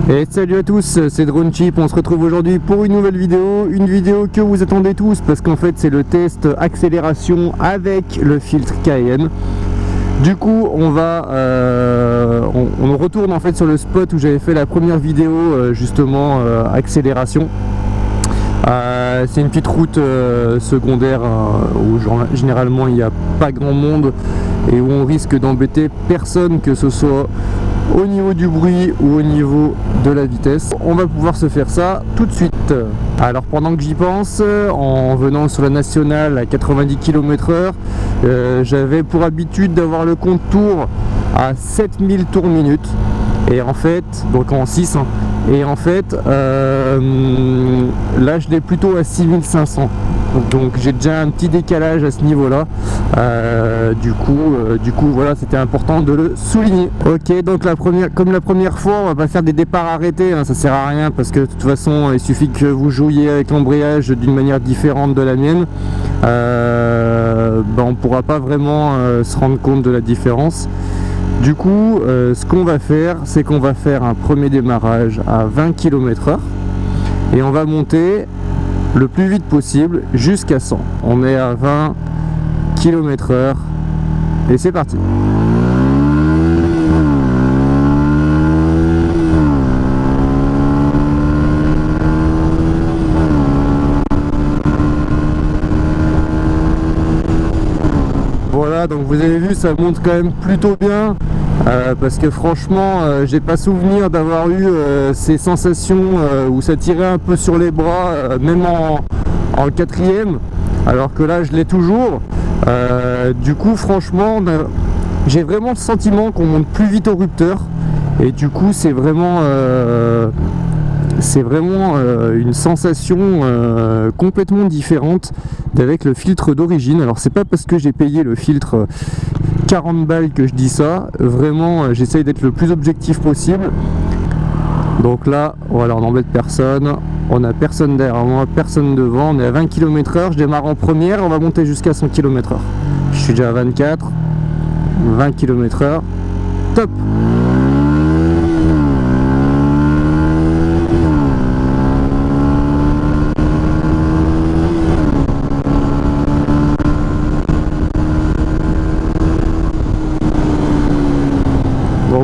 Et salut à tous, c'est DroneChip, on se retrouve aujourd'hui pour une nouvelle vidéo, une vidéo que vous attendez tous parce qu'en fait c'est le test accélération avec le filtre Cayenne. Du coup on retourne en fait sur le spot où j'avais fait la première vidéo justement accélération. C'est une petite route secondaire où généralement il n'y a pas grand monde et où on risque d'embêter personne, que ce soit au niveau du bruit ou au niveau de la vitesse. On va pouvoir se faire ça tout de suite. Alors pendant que j'y pense, en venant sur la nationale à 90 km/h, j'avais pour habitude d'avoir le compte tour à 7000 tours minute. Et en fait, donc en 6, hein, et en fait, là je l'ai plutôt à 6500. Donc j'ai déjà un petit décalage à ce niveau-là. Du coup, voilà, c'était important de le souligner. Ok, donc comme la première fois, on va pas faire des départs arrêtés, hein, ça sert à rien parce que de toute façon, il suffit que vous jouiez avec l'embrayage d'une manière différente de la mienne. On pourra pas vraiment se rendre compte de la différence. Du coup, ce qu'on va faire, c'est qu'on va faire un premier démarrage à 20 km/h et on va monter le plus vite possible jusqu'à 100. On est à 20 km/h et c'est parti. Voilà, donc vous avez vu, ça monte quand même plutôt bien parce que franchement j'ai pas souvenir d'avoir eu ces sensations où ça tirait un peu sur les bras, même en quatrième, alors que là je l'ai toujours. Du coup franchement j'ai vraiment le sentiment qu'on monte plus vite au rupteur et du coup c'est vraiment une sensation complètement différente d'avec le filtre d'origine. Alors c'est pas parce que j'ai payé le filtre 40 balles que je dis ça, vraiment j'essaye d'être le plus objectif possible. Donc là voilà, on n'embête personne, on a personne derrière moi, personne devant, on est à 20 km/h, je démarre en première, on va monter jusqu'à 100 km/h. Je suis déjà à 24, 20 km/h, top.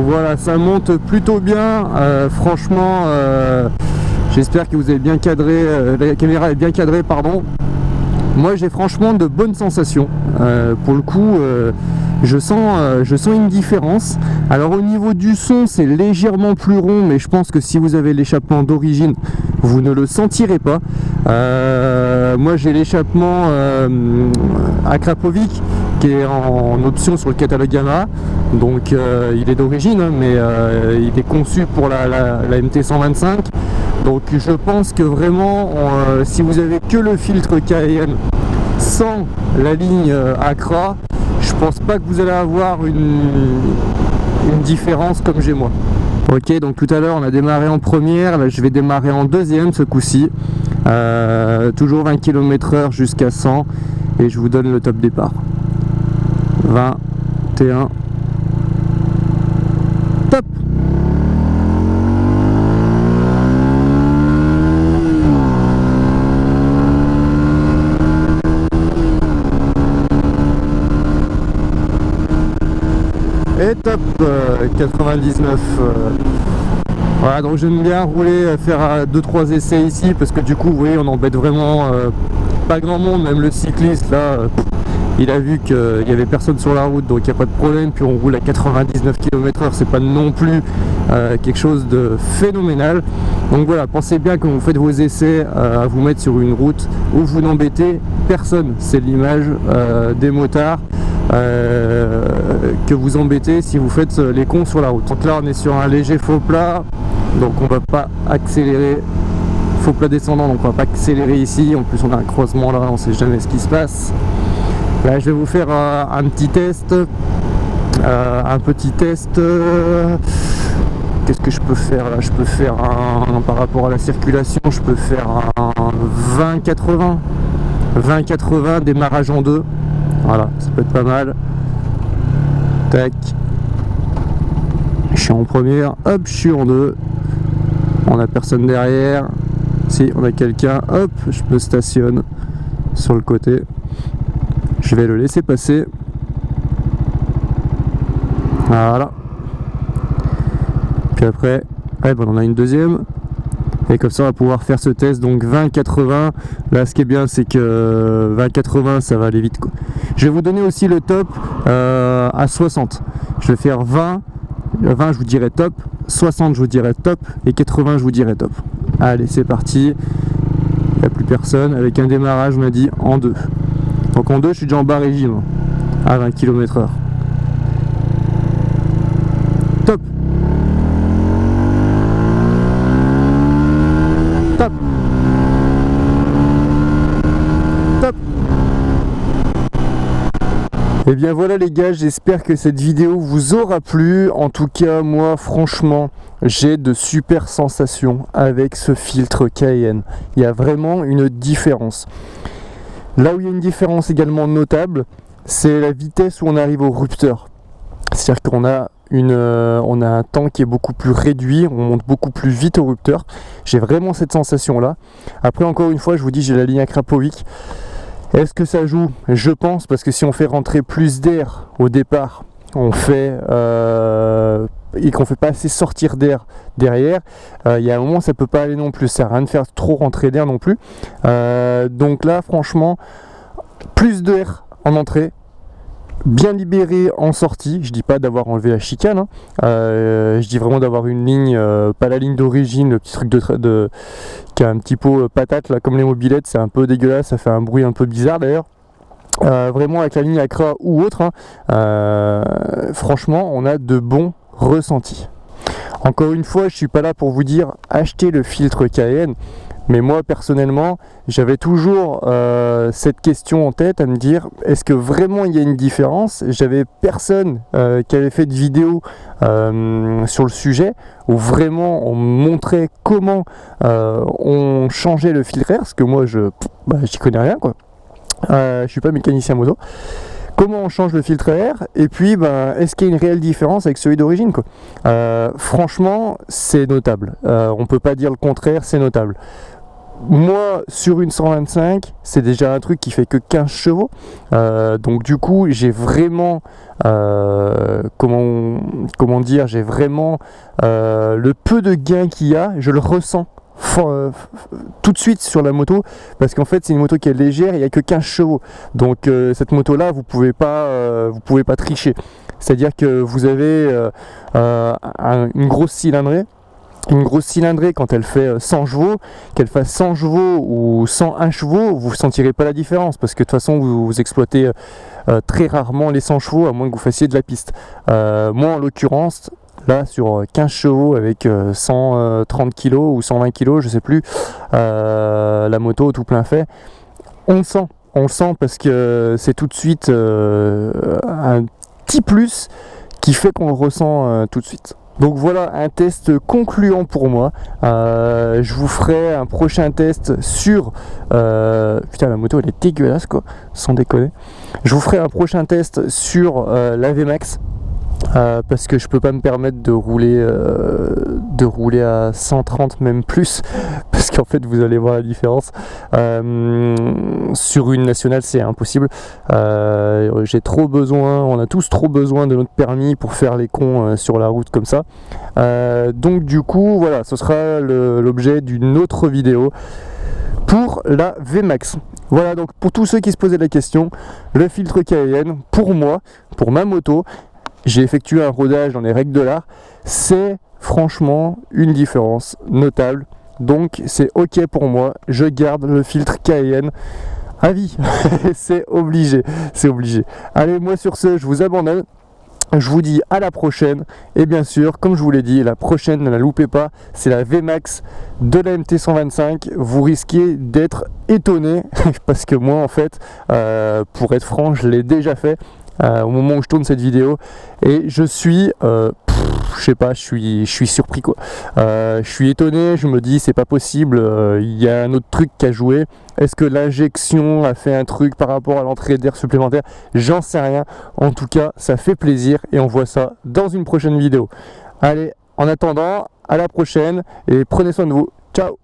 Voilà, ça monte plutôt bien, franchement j'espère que vous avez bien cadré, la caméra est bien cadrée, pardon. Moi j'ai franchement de bonnes sensations, pour le coup je sens une différence. Alors au niveau du son c'est légèrement plus rond, mais je pense que si vous avez l'échappement d'origine vous ne le sentirez pas. Moi j'ai l'échappement à Krapovic qui est en option sur le catalogue Yamaha, donc il est d'origine, hein, mais il est conçu pour la MT125. Donc je pense que vraiment si vous avez que le filtre Cayenne sans la ligne Accra, je pense pas que vous allez avoir une différence comme j'ai moi. Ok, donc tout à l'heure on a démarré en première, là je vais démarrer en deuxième ce coup-ci, toujours 20 km/h jusqu'à 100 et je vous donne le top départ. 21, top. Et top, 99. Voilà, donc j'aime bien rouler, faire 2-3 essais ici parce que du coup vous voyez on embête vraiment pas grand monde, même le cycliste là il a vu qu'il n'y avait personne sur la route, donc il n'y a pas de problème. Puis on roule à 99 km/h, c'est pas non plus quelque chose de phénoménal. Donc voilà, pensez bien quand vous faites vos essais à vous mettre sur une route où vous n'embêtez personne. C'est l'image des motards que vous embêtez si vous faites les cons sur la route. Donc là on est sur un léger faux plat, donc on va pas accélérer. Faux plat descendant, donc on va pas accélérer ici. En plus on a un croisement là, on sait jamais ce qui se passe. Là je vais vous faire un petit test, qu'est-ce que je peux faire là? Je peux faire par rapport à la circulation, je peux faire un 20-80 démarrage en deux. Voilà, ça peut être pas mal. Tac, je suis en première, hop, je suis en deux. On a personne derrière. Si on a quelqu'un, hop, je me stationne sur le côté. Je vais le laisser passer. Voilà. Puis après, ouais, bon, on a une deuxième. Et comme ça on va pouvoir faire ce test. Donc 20-80. Là ce qui est bien c'est que 20-80 ça va aller vite quoi. Je vais vous donner aussi le top à 60. Je vais faire 20 je vous dirai top, 60 je vous dirai top et 80 je vous dirai top. Allez c'est parti. Il n'y a plus personne. Avec un démarrage on a dit en 2. Donc en 2 je suis déjà en bas régime à 20 km/h. Top. Top. Top. Et bien voilà les gars, j'espère que cette vidéo vous aura plu. En tout cas moi franchement j'ai de super sensations avec ce filtre Cayenne. Il y a vraiment une différence. Là où il y a une différence également notable, c'est la vitesse où on arrive au rupteur. C'est-à-dire qu'on a on a un temps qui est beaucoup plus réduit, on monte beaucoup plus vite au rupteur. J'ai vraiment cette sensation là. Après encore une fois je vous dis j'ai la ligne à Krapovic. Est-ce que ça joue? Je pense, parce que si on fait rentrer plus d'air au départ, on fait et qu'on fait pas assez sortir d'air derrière, il y a un moment ça peut pas aller non plus, ça sert à rien de faire trop rentrer d'air non plus. Donc là franchement plus d'air en entrée, bien libéré en sortie. Je dis pas d'avoir enlevé la chicane, hein. Je dis vraiment d'avoir une ligne, pas la ligne d'origine, le petit truc qui a un petit pot patate là comme les mobylettes, c'est un peu dégueulasse, ça fait un bruit un peu bizarre d'ailleurs. Vraiment avec la ligne Accra ou autre, hein, franchement on a de bons ressentis. Encore une fois je suis pas là pour vous dire achetez le filtre Cayenne. Mais moi personnellement j'avais toujours cette question en tête à me dire est-ce que vraiment il y a une différence. J'avais personne qui avait fait de vidéo sur le sujet où vraiment on montrait comment on changeait le filtre air, parce que moi j'y connais rien quoi. Je suis pas mécanicien moto. Comment on change le filtre à air et puis est-ce qu'il y a une réelle différence avec celui d'origine quoi. Franchement c'est notable, on peut pas dire le contraire, c'est notable. Moi sur une 125 c'est déjà un truc qui fait que 15 chevaux, donc du coup j'ai vraiment comment dire, j'ai vraiment le peu de gain qu'il y a, je le ressens tout de suite sur la moto, parce qu'en fait c'est une moto qui est légère, il n'y a que 15 chevaux, donc cette moto là vous pouvez pas tricher, c'est à dire que vous avez une grosse cylindrée. Une grosse cylindrée quand elle fait 100 chevaux, qu'elle fasse 100 chevaux ou 101 chevaux, vous ne sentirez pas la différence, parce que de toute façon vous exploitez très rarement les 100 chevaux à moins que vous fassiez de la piste. Moi en l'occurrence là sur 15 chevaux avec 130 kg ou 120 kg je sais plus, la moto tout plein fait, on le sent parce que c'est tout de suite un petit plus qui fait qu'on le ressent tout de suite. Donc voilà un test concluant pour moi. Je vous ferai un prochain test sur putain la moto elle est dégueulasse quoi, sans déconner. Je vous ferai un prochain test sur la VMAX, parce que je peux pas me permettre de rouler à 130 même plus, parce qu'en fait vous allez voir la différence. Sur une nationale c'est impossible. J'ai trop besoin, on a tous trop besoin de notre permis pour faire les cons sur la route comme ça. Donc du coup voilà, ce sera l'objet d'une autre vidéo pour la VMAX. Voilà, donc pour tous ceux qui se posaient la question, le filtre Cayenne pour moi, pour ma moto, j'ai effectué un rodage dans les règles de l'art, c'est franchement une différence notable, donc c'est ok pour moi, je garde le filtre Cayenne à vie. C'est obligé, c'est obligé. Allez, moi sur ce je vous abandonne, je vous dis à la prochaine, et bien sûr comme je vous l'ai dit, la prochaine ne la loupez pas, c'est la VMAX de la MT125. Vous risquez d'être étonné parce que moi en fait pour être franc je l'ai déjà fait au moment où je tourne cette vidéo, et je suis je sais pas, je suis surpris quoi. Je suis étonné, je me dis c'est pas possible, il y a un autre truc qui a joué. Est-ce que l'injection a fait un truc par rapport à l'entrée d'air supplémentaire? J'en sais rien. En tout cas ça fait plaisir et on voit ça dans une prochaine vidéo. Allez, en attendant, à la prochaine et prenez soin de vous. Ciao.